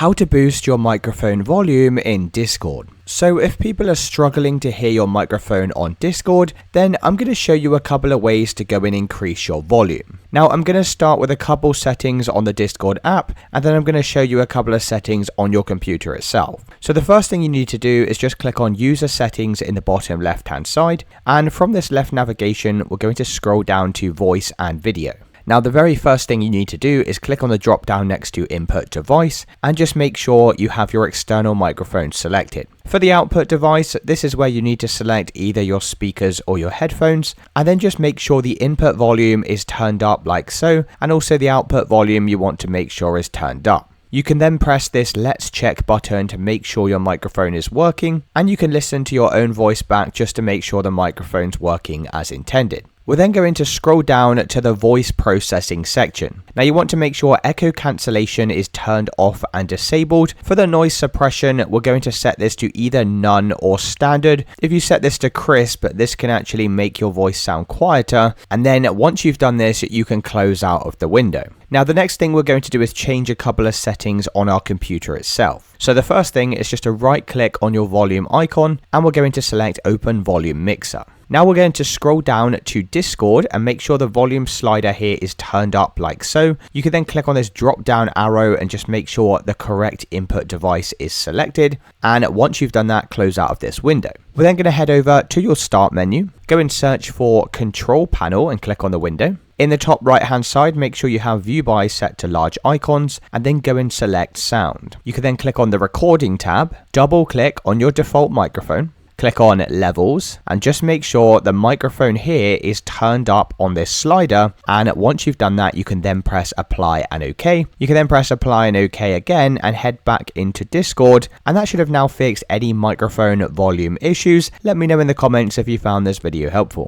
How to boost your microphone volume in Discord. So if people are struggling to hear your microphone on Discord, then I'm going to show you a couple of ways to go and increase your volume. Now I'm going to start with a couple settings on the Discord app, and then I'm going to show you a couple of settings on your computer itself. So the first thing you need to do is just click on user settings in the bottom left hand side, and from this left navigation we're going to scroll down to voice and video. Now the very first thing you need to do is click on the drop down next to input device and just make sure you have your external microphone selected. For the output device, this is where you need to select either your speakers or your headphones, and then just make sure the input volume is turned up like so, and also the output volume you want to make sure is turned up. You can then press this let's check button to make sure your microphone is working, and you can listen to your own voice back just to make sure the microphone's working as intended. We're then going to scroll down to the voice processing section. Now you want to make sure echo cancellation is turned off and disabled. For the noise suppression, we're going to set this to either none or standard. If you set this to crisp, this can actually make your voice sound quieter. And then once you've done this, you can close out of the window. Now the next thing we're going to do is change a couple of settings on our computer itself. So the first thing is just to right click on your volume icon, and we're going to select open volume mixer. Now we're going to scroll down to Discord and make sure the volume slider here is turned up like so. You can then click on this drop down arrow and just make sure the correct input device is selected. And once you've done that, close out of this window. We're then going to head over to your start menu, go and search for control panel and click on the window. In the top right hand side, make sure you have view by set to large icons, and then go and select sound. You can then click on the recording tab, double click on your default microphone, click on levels, and just make sure the microphone here is turned up on this slider. And once you've done that, you can then press apply and OK. You can then press apply and OK again and head back into Discord, and that should have now fixed any microphone volume issues. Let me know in the comments if you found this video helpful.